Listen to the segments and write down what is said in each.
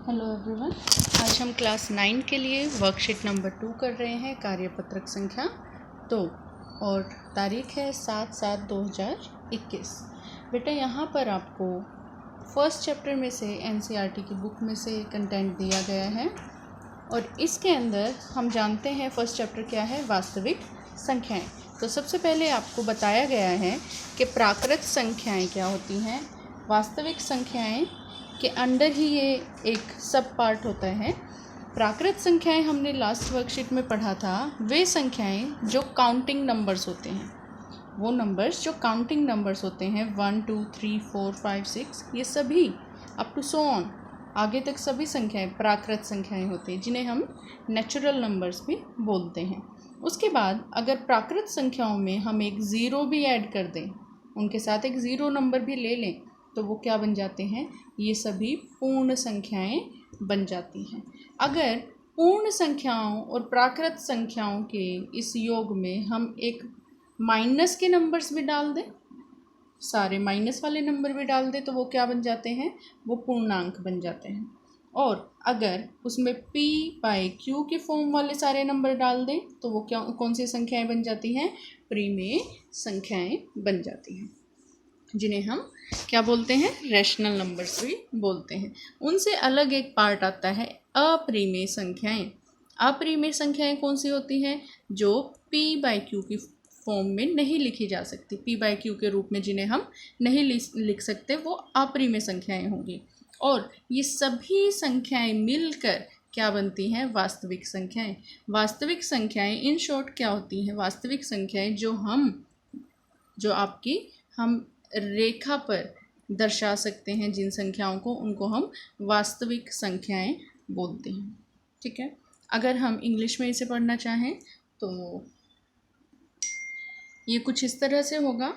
Hello everyone. आज हम class 9 के लिए वर्कशीट नंबर 2 कर रहे हैं, कार्यपत्रक संख्या 2 और तारीख है 7/7/2021। बेटा यहाँ पर आपको फर्स्ट चैप्टर में से एनसीईआरटी की बुक में से कंटेंट दिया गया है और इसके अंदर हम जानते हैं फर्स्ट चैप्टर क्या है, वास्तविक संख्याएं। तो सबसे पहले आपको बताया गया है कि प्राकृत संख्याएं क्या होती हैं। वास्तविक संख्याएं के अंडर ही ये एक सब पार्ट होता है। प्राकृत संख्याएं हमने लास्ट वर्कशीट में पढ़ा था, वे संख्याएं जो काउंटिंग नंबर्स होते हैं, वो नंबर्स जो काउंटिंग नंबर्स होते हैं 1 2 3 4 5 6, ये सभी अप टू सो ऑन आगे तक सभी संख्याएं प्राकृत संख्याएं होती हैं, जिन्हें हम नेचुरल नंबर्स भी बोलते हैं। उसके बाद अगर प्राकृत संख्याओं में हम एक ज़ीरो भी ऐड कर दें, उनके साथ एक ज़ीरो नंबर भी ले लें, तो वो क्या बन जाते हैं, ये सभी पूर्ण संख्याएं बन जाती हैं। अगर पूर्ण संख्याओं और प्राकृत संख्याओं के इस योग में हम एक माइनस के नंबर्स भी डाल दें, सारे माइनस वाले नंबर भी डाल दें, तो वो क्या बन जाते हैं, वो पूर्णांक बन जाते हैं। और अगर उसमें p/q के फॉर्म वाले सारे नंबर डाल दें, तो वो क्या, कौन सी संख्याएं बन जाती हैं, परिमेय संख्याएं बन जाती हैं, जिन्हें हम क्या बोलते हैं, रैशनल नंबर्स भी बोलते हैं। उनसे अलग एक पार्ट आता है अपरिमेय संख्याएं। अपरिमेय संख्याएं कौन सी होती हैं, जो p/q की फॉर्म में नहीं लिखी जा सकती, p/q के रूप में जिन्हें हम नहीं लिख सकते, वो अपरिमेय संख्याएं होंगी। और ये सभी संख्याएं मिलकर क्या बनती हैं, वास्तविक संख्याएं। वास्तविक संख्याएं इन शॉर्ट क्या होती हैं, वास्तविक संख्याएं जो आपकी हम रेखा पर दर्शा सकते हैं जिन संख्याओं को, उनको हम वास्तविक संख्याएं बोलते हैं। ठीक है। अगर हम इंग्लिश में इसे पढ़ना चाहें तो ये कुछ इस तरह से होगा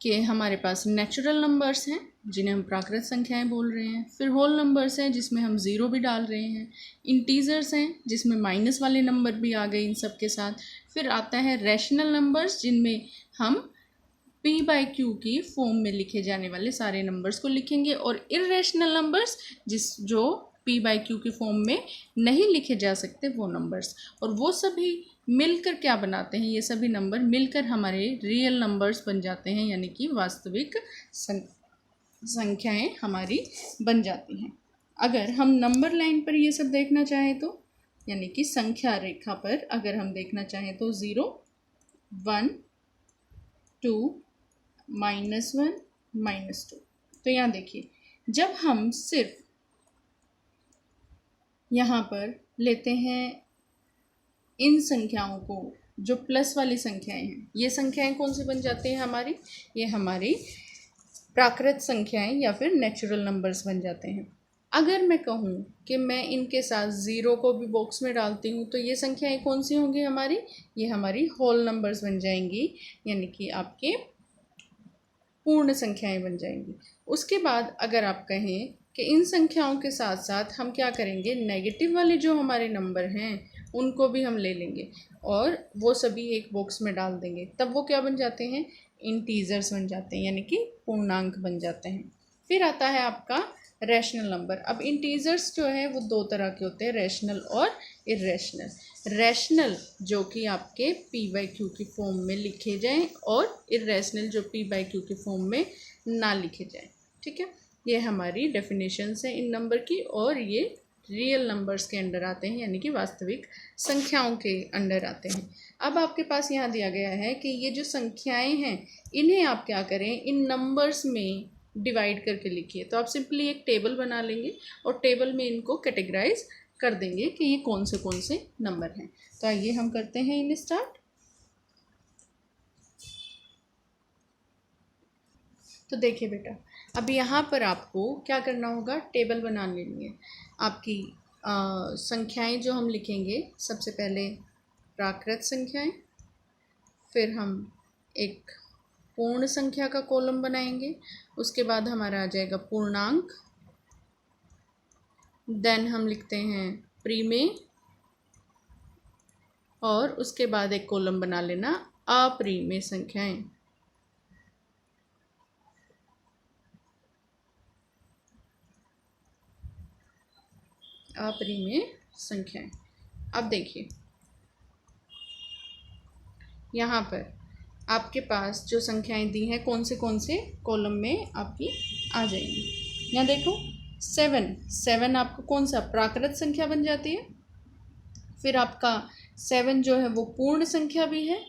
कि हमारे पास नेचुरल नंबर्स हैं जिन्हें हम प्राकृत संख्याएं बोल रहे हैं, फिर होल नंबर्स हैं जिसमें हम ज़ीरो भी डाल रहे हैं, इंटीजर्स हैं जिसमें माइनस वाले नंबर भी आ गए इन सब के साथ, फिर आता है रैशनल नंबर्स जिनमें हम p/q की फॉर्म में लिखे जाने वाले सारे नंबर्स को लिखेंगे, और इर्रेशनल नंबर्स जो p/q की फॉर्म में नहीं लिखे जा सकते वो नंबर्स। और वो सभी मिलकर क्या बनाते हैं, ये सभी नंबर मिलकर हमारे रियल नंबर्स बन जाते हैं, यानी कि वास्तविक संख्याएं हमारी बन जाती हैं। अगर हम नंबर लाइन पर ये सब देखना चाहें तो, यानी कि संख्या रेखा पर अगर हम देखना चाहें तो 0 1 2 -1 -2, तो यहाँ देखिए, जब हम सिर्फ यहाँ पर लेते हैं इन संख्याओं को जो प्लस वाली संख्याएं हैं, ये संख्याएं कौन सी बन जाती हैं हमारी, ये हमारी प्राकृत संख्याएं या फिर नेचुरल नंबर्स बन जाते हैं। अगर मैं कहूँ कि मैं इनके साथ ज़ीरो को भी बॉक्स में डालती हूँ, तो ये संख्याएं कौन सी होंगी हमारी, ये हमारी होल नंबर्स बन जाएंगी, यानी कि आपके पूर्ण संख्याएं बन जाएंगी। उसके बाद अगर आप कहें कि इन संख्याओं के साथ साथ हम क्या करेंगे, नेगेटिव वाले जो हमारे नंबर हैं उनको भी हम ले लेंगे और वो सभी एक बॉक्स में डाल देंगे, तब वो क्या बन जाते हैं, इंटीजर्स बन जाते हैं, यानी कि पूर्णांक बन जाते हैं। फिर आता है आपका रैशनल नंबर। अब इंटीजर्स जो है वो दो तरह के होते हैं, रैशनल और इर्रेशनल। रैशनल जो कि आपके p/q की फॉर्म में लिखे जाएं और इर्रेशनल जो p/q की फॉर्म में ना लिखे जाएं। ठीक है, ये हमारी डेफिनेशंस है इन नंबर की, और ये रियल नंबर्स के अंडर आते हैं, यानी कि वास्तविक संख्याओं के अंडर आते हैं। अब आपके पास यहाँ दिया गया है कि ये जो संख्याएं हैं इन्हें आप क्या करें, इन नंबर्स में डिवाइड करके लिखिए। तो आप सिंपली एक टेबल बना लेंगे और टेबल में इनको कैटेगराइज कर देंगे कि ये कौन से नंबर हैं। तो आइए हम करते हैं इन स्टार्ट। तो देखिए बेटा, अब यहाँ पर आपको क्या करना होगा, टेबल बना लेनी है। आपकी संख्याएं जो हम लिखेंगे, सबसे पहले प्राकृत संख्याएं, फिर हम एक पूर्ण संख्या का कॉलम बनाएंगे, उसके बाद हमारा आ जाएगा पूर्णांक, देन हम लिखते हैं परिमेय, और उसके बाद एक कॉलम बना लेना अपरिमेय संख्याएं। अपरिमेय संख्याएं। अब देखिए यहाँ पर आपके पास जो संख्याएं दी हैं कौन से कॉलम में आपकी आ जाएंगी। यहाँ देखो 7 आपको कौन सा प्राकृत संख्या बन जाती है, फिर आपका 7 जो है वो पूर्ण संख्या भी है,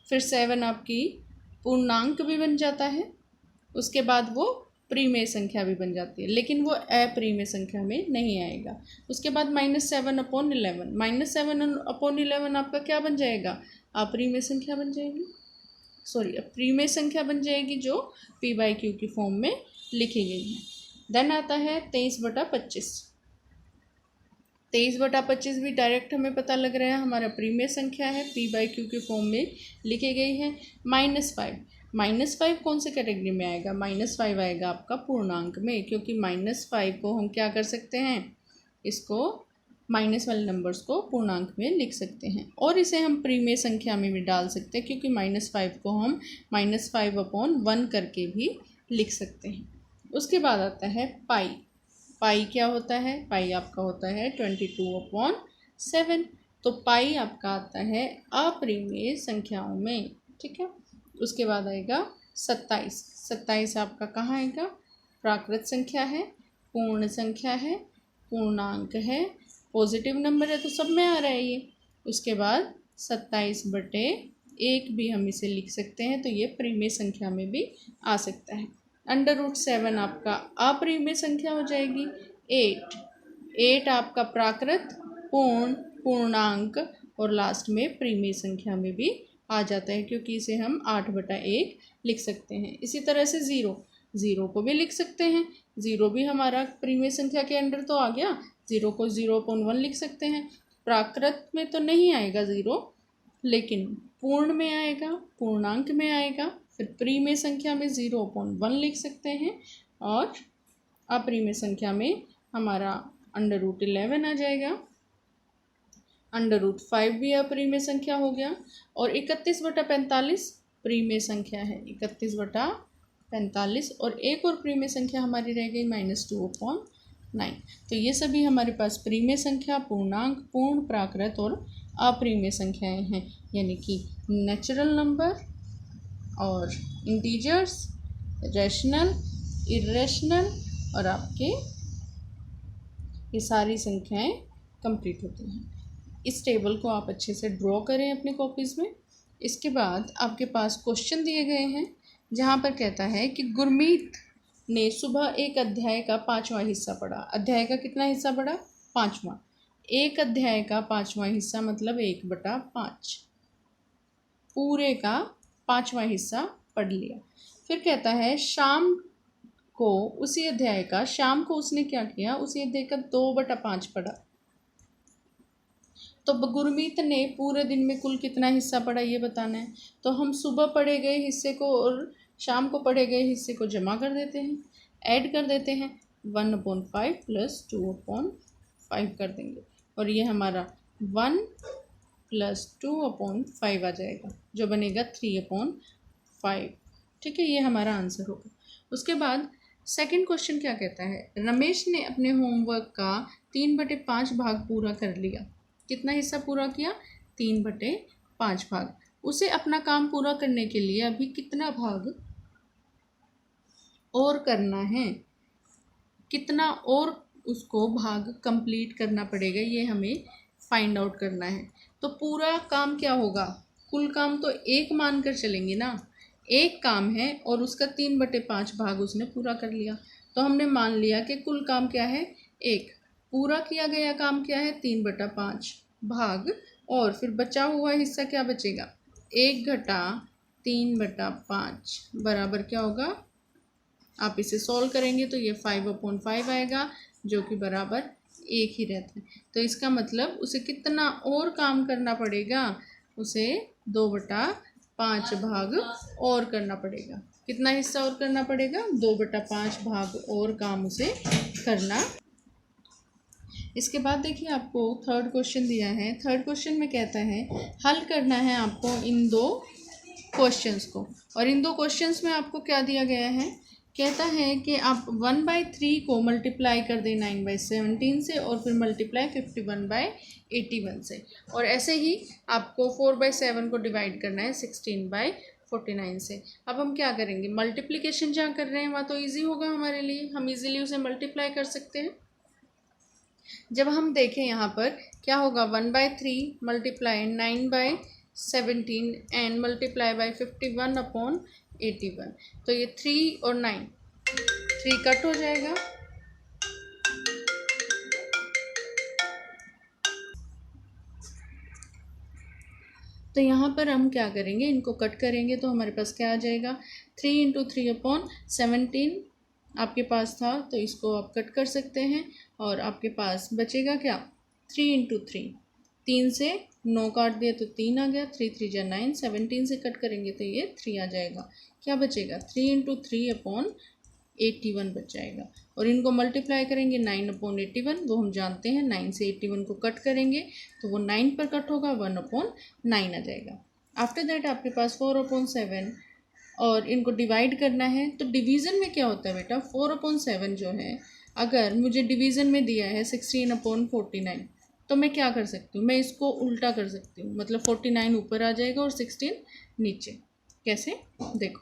फिर 7 आपकी पूर्णांक भी बन जाता है, उसके बाद वो परिमेय संख्या भी बन जाती है, लेकिन वो अपरिमेय संख्या में नहीं आएगा। उसके बाद -7/11, -7/11 आपका क्या बन जाएगा, अपरिमेय संख्या बन जाएगी, परिमेय संख्या बन जाएगी जो p/q की फॉर्म में लिखी गई है। देन आता है 23/25। 23/25 भी डायरेक्ट हमें पता लग रहा है हमारा परिमेय संख्या है, p/q की फॉर्म में लिखी गई है। -5 कौन से कैटेगरी में आएगा, -5 आएगा आपका पूर्णांक में, क्योंकि -5 को हम क्या कर सकते हैं, इसको माइनस वाले नंबर्स को पूर्णांक में लिख सकते हैं, और इसे हम परिमेय संख्या में भी डाल सकते हैं, क्योंकि -5 को हम -5/1 करके भी लिख सकते हैं। उसके बाद आता है पाई क्या होता है, पाई आपका होता है 22/7। तो पाई आपका आता है अपरिमेय संख्याओं में, ठीक है। उसके बाद आएगा 27 आपका कहाँ आएगा, प्राकृत संख्या है, पूर्ण संख्या है, पूर्णांक है, पॉजिटिव नंबर है, तो सब में आ रहा है ये। उसके बाद 27/1 भी हम इसे लिख सकते हैं, तो ये परिमेय संख्या में भी आ सकता है। √7 आपका अपरिमेय संख्या हो जाएगी। 8 आपका प्राकृत, पूर्ण, पूर्णांक और लास्ट में परिमेय संख्या में भी आ जाता है, क्योंकि इसे हम 8/1 लिख सकते हैं। इसी तरह से 0 को भी लिख सकते हैं, 0 भी हमारा परिमेय संख्या के अंडर तो आ गया, 0 को 0/1 लिख सकते हैं। प्राकृत में तो नहीं आएगा 0, लेकिन पूर्ण में आएगा, पूर्णांक में आएगा, फिर परिमेय संख्या में 0/1 लिख सकते हैं, और अपरिमेय संख्या में हमारा √11 आ जाएगा। √5 भी अपरिमेय संख्या हो गया, और 31/45 परिमेय संख्या है, 31/45, और एक और परिमेय संख्या हमारी रह गई -2/9। तो ये सभी हमारे पास परिमेय संख्या, पूर्णांक, पूर्ण, प्राकृत और अपरिमेय संख्याएं हैं, यानी कि नेचुरल नंबर और इंटीजर्स, रैशनल, इरेशनल, और आपके ये सारी संख्याएं कंप्लीट होती हैं। इस टेबल को आप अच्छे से ड्रॉ करें अपनी कॉपीज़ में। इसके बाद आपके पास क्वेश्चन दिए गए हैं, जहाँ पर कहता है कि गुरमीत ने सुबह एक अध्याय का 5वां हिस्सा पढ़ा। अध्याय का कितना हिस्सा पढ़ा, 5वां। एक अध्याय का 5वां हिस्सा मतलब 1/5, पूरे का 5वां हिस्सा पढ़ लिया। फिर कहता है शाम को उसने क्या किया, उसी अध्याय का 2/5 पढ़ा। तो गुरमीत ने पूरे दिन में कुल कितना हिस्सा पढ़ा ये बताना है। तो हम सुबह पढ़े गए हिस्से को और शाम को पढ़े गए हिस्से को जमा कर देते हैं, ऐड कर देते हैं, 1/5 + 2/5 कर देंगे, और ये हमारा 1 + 2/5 आ जाएगा, जो बनेगा 3/5। ठीक है, ये हमारा आंसर होगा। उसके बाद सेकंड क्वेश्चन क्या कहता है, रमेश ने अपने होमवर्क का 3/5 भाग पूरा कर लिया। कितना हिस्सा पूरा किया, 3/5 भाग। उसे अपना काम पूरा करने के लिए अभी कितना भाग और करना है, कितना और उसको भाग कंप्लीट करना पड़ेगा, ये हमें फाइंड आउट करना है। तो पूरा काम क्या होगा, कुल काम तो एक मानकर चलेंगे ना, एक काम है और उसका 3/5 भाग उसने पूरा कर लिया, तो हमने मान लिया कि कुल काम क्या है, एक। पूरा किया गया काम क्या है, 3/5 भाग, और फिर बचा हुआ हिस्सा क्या बचेगा, 1 - 3/5 बराबर क्या होगा, आप इसे सॉल्व करेंगे तो ये 5/5 आएगा, जो कि बराबर 1 ही रहता है। तो इसका मतलब उसे कितना और काम करना पड़ेगा, उसे 2/5 भाग और करना पड़ेगा। कितना हिस्सा और करना पड़ेगा, 2/5 भाग और काम उसे करना। इसके बाद देखिए आपको थर्ड क्वेश्चन दिया है। थर्ड क्वेश्चन में कहता है हल करना है आपको इन दो क्वेश्चंस को, और इन दो क्वेश्चंस में आपको क्या दिया गया है कहता है कि आप 1/3 को मल्टीप्लाई कर दें 9/17 से और फिर मल्टीप्लाई 51/81 से, और ऐसे ही आपको 4/7 को डिवाइड करना है 16/49 से। अब हम क्या करेंगे, मल्टीप्लिकेशन जहाँ कर रहे हैं वहाँ तो इजी होगा हमारे लिए, हम इजीली उसे मल्टीप्लाई कर सकते हैं। जब हम देखें यहाँ पर क्या होगा, 1/3 मल्टीप्लाई 9/17 एंड मल्टीप्लाई बाई 51/81, तो ये 3 और 9, 3 कट हो जाएगा, तो यहाँ पर हम क्या करेंगे, इनको कट करेंगे तो हमारे पास क्या आ जाएगा, 3 × 3/17 आपके पास था तो इसको आप कट कर सकते हैं, और आपके पास बचेगा क्या, 3 × 3, 3 से 9 काट दिया तो 3 आ गया, 3 3 × 9, 17 से कट करेंगे तो ये 3 आ जाएगा, क्या बचेगा, 3 × 3/81 बच जाएगा। और इनको मल्टीप्लाई करेंगे 9/81, वो हम जानते हैं 9 से 81 को कट करेंगे तो वो 9 पर कट होगा, 1/9 आ जाएगा। आफ्टर दैट आपके पास 4/7, और इनको डिवाइड करना है, तो डिवीज़न में क्या होता है बेटा, 4/7 जो है अगर मुझे डिवीज़न में दिया है 16/49, तो मैं क्या कर सकती हूँ, मैं इसको उल्टा कर सकती हूँ, मतलब 49 ऊपर आ जाएगा और 16 नीचे। कैसे, देखो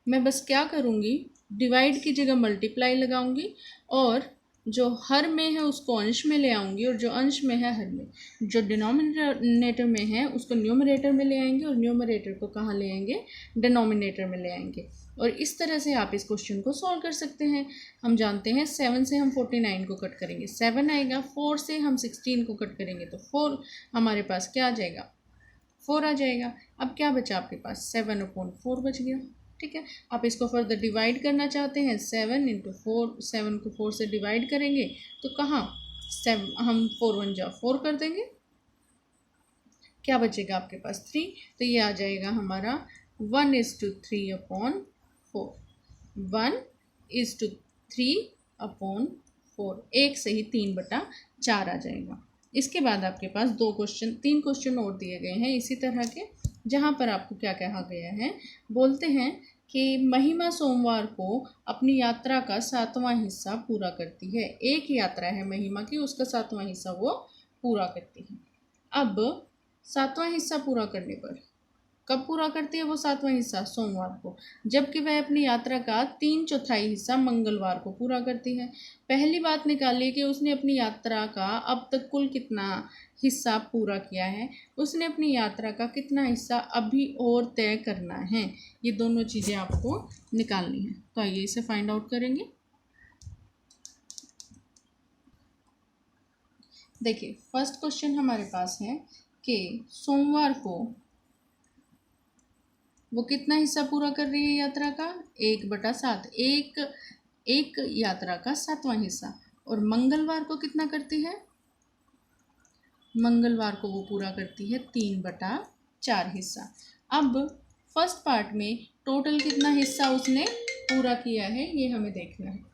मैं बस क्या करूँगी, डिवाइड की जगह मल्टीप्लाई लगाऊंगी, और जो हर में है उसको अंश में ले आऊँगी, और जो अंश में है हर में, जो डिनोमिनेटर में है उसको न्यूमरेटर में ले आएंगे, और न्यूमरेटर को कहाँ ले आएंगे, डिनोमिनेटर में ले आएंगे। और इस तरह से आप इस क्वेश्चन को सॉल्व कर सकते हैं। हम जानते हैं 7 से हम 49 को कट करेंगे 7 आएगा, 4 से हम 16 को कट करेंगे तो 4 हमारे पास क्या आ जाएगा, 4 आ जाएगा। अब क्या बचा आपके पास, 7/4 बच गया। ठीक है, आप इसको फर्दर डिवाइड करना चाहते हैं, 7 × 4, 7 को 4 से डिवाइड करेंगे तो कहाँ, 7 हम 4 1 जा 4 कर देंगे, क्या बचेगा आपके पास, 3, तो ये आ जाएगा हमारा 1:3/4, 1:3/4, एक से ही 3/4 आ जाएगा। इसके बाद आपके पास 3 क्वेश्चन और दिए गए हैं इसी तरह के, जहाँ पर आपको क्या कहा गया है, बोलते हैं कि महिमा सोमवार को अपनी यात्रा का 7वां हिस्सा पूरा करती है। एक यात्रा है महिमा की, उसका 7वां हिस्सा वो पूरा करती है। अब 7वां हिस्सा पूरा करने पर, कब पूरा करती है वो 7वां हिस्सा, सोमवार को, जबकि वह अपनी यात्रा का 3/4 हिस्सा मंगलवार को पूरा करती है। पहली बात निकालिए कि उसने अपनी यात्रा का अब तक कुल कितना हिस्सा पूरा किया है, उसने अपनी यात्रा का कितना हिस्सा अभी और तय करना है, ये दोनों चीज़ें आपको निकालनी है। तो आइए इसे फाइंड आउट करेंगे। देखिए फर्स्ट क्वेश्चन हमारे पास है कि सोमवार को वो कितना हिस्सा पूरा कर रही है यात्रा का, 1/7, एक यात्रा का 7वां हिस्सा। और मंगलवार को कितना करती है, मंगलवार को वो पूरा करती है 3/4 हिस्सा। अब फर्स्ट पार्ट में टोटल कितना हिस्सा उसने पूरा किया है ये हमें देखना है।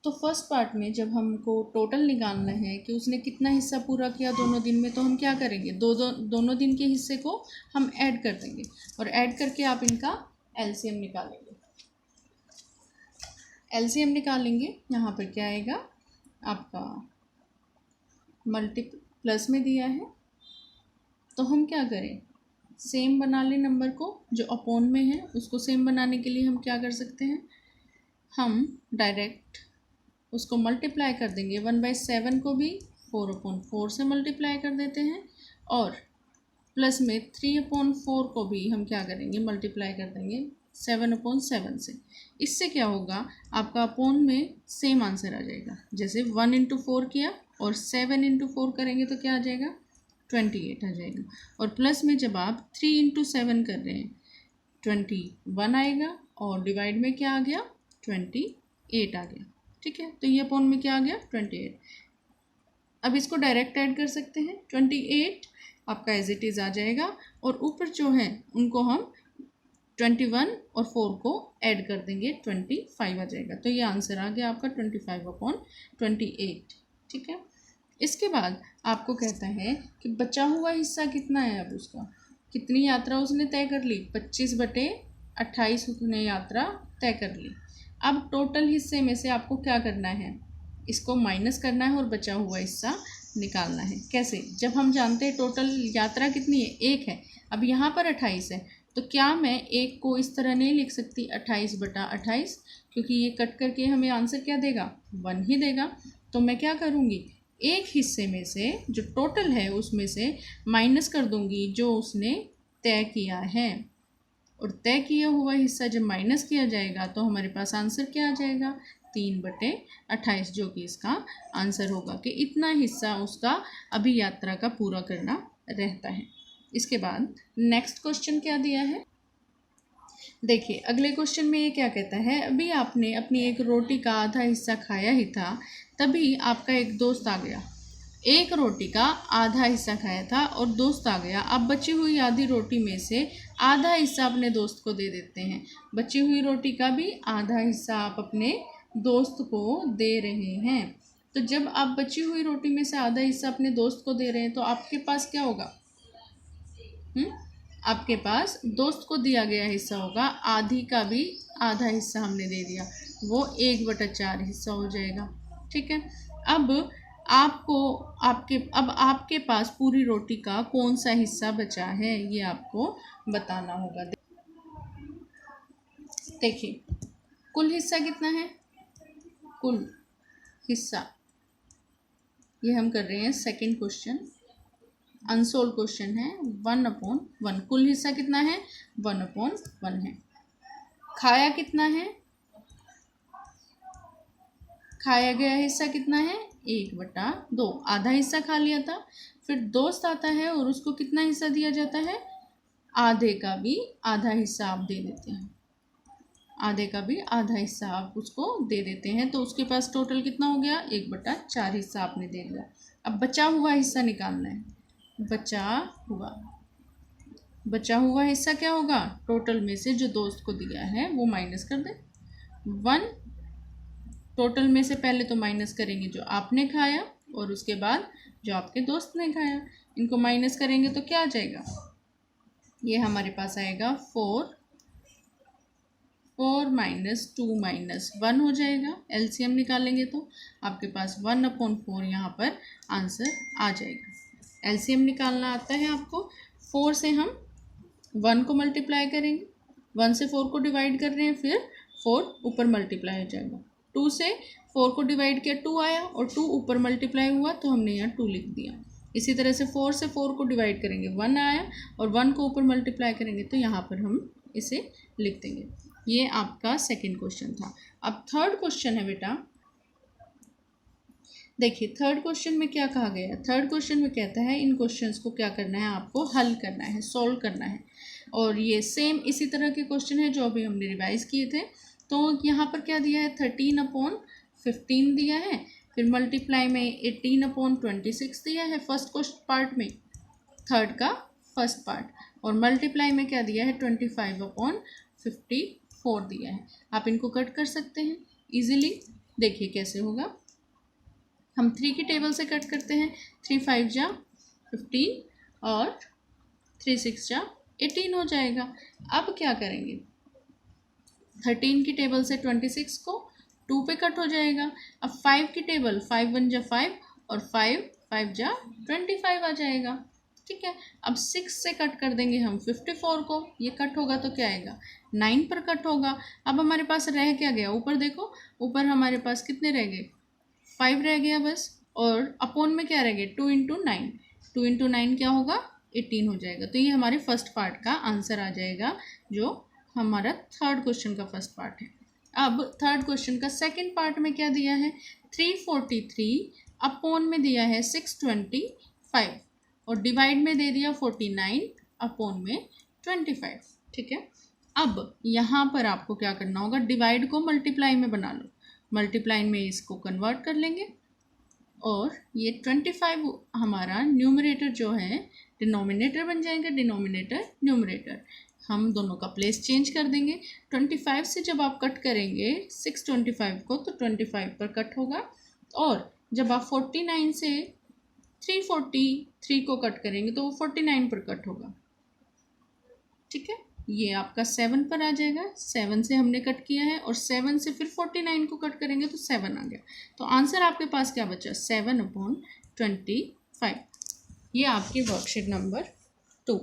तो फर्स्ट पार्ट में जब हमको टोटल निकालना है कि उसने कितना हिस्सा पूरा किया दोनों दिन में, तो हम क्या करेंगे, दोनों दिन के हिस्से को हम ऐड कर देंगे, और ऐड करके आप इनका एलसीएम निकालेंगे। एलसीएम निकालेंगे, यहाँ पर क्या आएगा आपका, प्लस में दिया है तो हम क्या करें, सेम बना लें नंबर को, जो अपॉन में है उसको सेम बनाने के लिए हम क्या कर सकते हैं, हम डायरेक्ट उसको मल्टीप्लाई कर देंगे। 1/7 को भी 4/4 से मल्टीप्लाई कर देते हैं, और प्लस में 3/4 को भी हम क्या करेंगे, मल्टीप्लाई कर देंगे 7/7 से। इससे क्या होगा, आपका अपॉन में सेम आंसर आ जाएगा। जैसे 1 × 4 किया और 7 × 4 करेंगे तो क्या आ जाएगा, 28 आ जाएगा। और प्लस में जब आप 3 × 7 कर रहे हैं 21 आएगा, और डिवाइड में क्या आ गया, 28 आ गया। ठीक है, तो ये अपॉन में क्या आ गया, 28। अब इसको डायरेक्ट ऐड कर सकते हैं, 28 आपका एज इट इज़ आ जाएगा, और ऊपर जो है उनको हम 21 और 4 को ऐड कर देंगे, 25 आ जाएगा। तो ये आंसर आ गया आपका 25/28। ठीक है। इसके बाद आपको कहता है कि बचा हुआ हिस्सा कितना है। अब उसका कितनी यात्रा उसने तय कर ली, 25/28 उसने यात्रा तय कर ली। अब टोटल हिस्से में से आपको क्या करना है, इसको माइनस करना है और बचा हुआ हिस्सा निकालना है। कैसे, जब हम जानते हैं टोटल यात्रा कितनी है, 1 है। अब यहाँ पर 28 है, तो क्या मैं 1 को इस तरह नहीं लिख सकती 28/28, क्योंकि ये कट करके हमें आंसर क्या देगा, 1 ही देगा। तो मैं क्या करूँगी, एक हिस्से में से जो टोटल है उसमें से माइनस कर दूंगी जो उसने तय किया है, और तय किया हुआ हिस्सा जब माइनस किया जाएगा तो हमारे पास आंसर क्या आ जाएगा, 3/28, जो कि इसका आंसर होगा कि इतना हिस्सा उसका अभी यात्रा का पूरा करना रहता है। इसके बाद नेक्स्ट क्वेश्चन क्या दिया है, देखिए अगले क्वेश्चन में ये क्या कहता है, अभी आपने अपनी एक रोटी का आधा हिस्सा खाया ही था, तभी आपका एक दोस्त आ गया। एक रोटी का आधा हिस्सा खाया था और दोस्त आ गया। अब बची हुई आधी रोटी में से आधा हिस्सा अपने दोस्त को दे देते हैं। बची हुई रोटी का भी आधा हिस्सा आप अपने दोस्त को दे रहे हैं। तो जब आप बची हुई रोटी में से आधा हिस्सा अपने दोस्त को दे रहे हैं तो आपके पास क्या होगा, आपके पास दोस्त को दिया गया हिस्सा होगा, आधी का भी आधा हिस्सा हमने दे दिया, वो 1/4 हिस्सा हो जाएगा। ठीक है। अब आपके पास पूरी रोटी का कौन सा हिस्सा बचा है ये आपको बताना होगा। देखिए कुल हिस्सा कितना है, कुल हिस्सा, ये हम कर रहे हैं सेकंड क्वेश्चन, अनसोल्व क्वेश्चन है, 1/1। कुल हिस्सा कितना है, 1/1 है। खाया कितना है, खाया गया हिस्सा कितना है, 1/2, आधा हिस्सा खा लिया था। फिर दोस्त आता है और उसको कितना हिस्सा दिया जाता है, आधे का भी आधा हिस्सा आप दे देते हैं, आधे का भी आधा हिस्सा आप उसको दे देते हैं। तो उसके पास टोटल कितना हो गया, 1/4 हिस्सा आपने दे दिया। अब बचा हुआ हिस्सा निकालना है, बचा हुआ हिस्सा क्या होगा, टोटल में से जो दोस्त को दिया है वो माइनस कर दे। 1 टोटल में से पहले तो माइनस करेंगे जो आपने खाया और उसके बाद जो आपके दोस्त ने खाया, इनको माइनस करेंगे तो क्या आ जाएगा, ये हमारे पास आएगा 4 - 2 - 1 हो जाएगा। एलसीएम निकालेंगे तो आपके पास 1/4 यहाँ पर आंसर आ जाएगा। एलसीएम निकालना आता है आपको, 4 से हम 1 को मल्टीप्लाई करेंगे, 1 से 4 को डिवाइड कर रहे हैं, फिर 4 ऊपर मल्टीप्लाई हो जाएगा। 2 से 4 को डिवाइड किया, 2 आया और 2 ऊपर मल्टीप्लाई हुआ तो हमने यहाँ 2 लिख दिया। इसी तरह से 4 से 4 को डिवाइड करेंगे, 1 आया और 1 को ऊपर मल्टीप्लाई करेंगे तो यहाँ पर हम इसे लिख देंगे। ये आपका सेकंड क्वेश्चन था। अब थर्ड क्वेश्चन है बेटा, देखिए थर्ड क्वेश्चन में क्या कहा गया है, थर्ड क्वेश्चन में कहता है इन क्वेश्चंस को क्या करना है, आपको हल करना है, सॉल्व करना है। और ये सेम इसी तरह के क्वेश्चन है जो अभी हमने रिवाइज किए थे। तो यहाँ पर क्या दिया है, 13/15 दिया है, फिर मल्टीप्लाई में 18/26 दिया है फर्स्ट क्वेश्चन पार्ट में, थर्ड का फर्स्ट पार्ट, और मल्टीप्लाई में क्या दिया है, 25/54 दिया है। आप इनको कट कर सकते हैं इजीली। देखिए कैसे होगा, हम 3 की टेबल से कट करते हैं, 3 × 5 = 15 और 3 × 6 = 18 हो जाएगा। अब क्या करेंगे, 13 की टेबल से 26 को 2 पे कट हो जाएगा। अब 5 की टेबल, 5 × 1 = 5 और 5 × 5 = 25 आ जाएगा। ठीक है। अब 6 से कट कर देंगे हम 54 को, ये कट होगा तो क्या आएगा, 9 पर कट होगा। अब हमारे पास रह क्या गया, ऊपर देखो, ऊपर हमारे पास कितने रह गए, 5 रह गया बस, और अपोन में क्या रह गया, 2 × 9, 2 × 9 क्या होगा, 18 हो जाएगा। तो ये हमारे फर्स्ट पार्ट का आंसर आ जाएगा, जो हमारा थर्ड क्वेश्चन का फर्स्ट पार्ट है। अब थर्ड क्वेश्चन का सेकंड पार्ट में क्या दिया है, 343 अपोन में दिया है 625 और डिवाइड में दे दिया 49 अपोन में 25। ठीक है। अब यहाँ पर आपको क्या करना होगा, डिवाइड को मल्टीप्लाई में बना लो, मल्टीप्लाई में इसको कन्वर्ट कर लेंगे और ये 25 हमारा न्यूमरेटर जो है डिनोमिनेटर बन जाएगा, डिनोमिनेटर न्यूमरेटर, हम दोनों का प्लेस चेंज कर देंगे। 25 से जब आप कट करेंगे 625 को तो 25 पर कट होगा और जब आप 49 से 343 को कट करेंगे तो वो 49 पर कट होगा। ठीक है, ये आपका 7 पर आ जाएगा। 7 से हमने कट किया है और 7 से फिर 49 को कट करेंगे तो 7 आ गया। तो आंसर आपके पास क्या बचा? 7/25। ये आपकी वर्कशीट नंबर 2।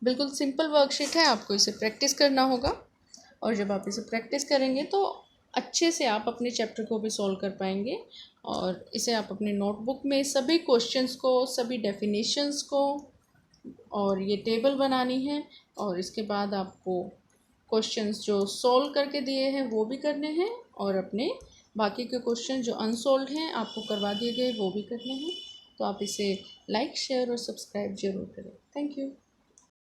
बिल्कुल सिंपल वर्कशीट है, आपको इसे प्रैक्टिस करना होगा और जब आप इसे प्रैक्टिस करेंगे तो अच्छे से आप अपने चैप्टर को भी सॉल्व कर पाएंगे। और इसे आप अपने नोटबुक में सभी क्वेश्चंस को, सभी डेफिनेशंस को, और ये टेबल बनानी है और इसके बाद आपको क्वेश्चंस जो सॉल्व करके दिए हैं वो भी करने हैं और अपने बाकी के क्वेश्चन जो अनसॉल्व हैं आपको करवा दिए गए वो भी करने हैं। तो आप इसे लाइक, शेयर और सब्सक्राइब ज़रूर करें। Thank you.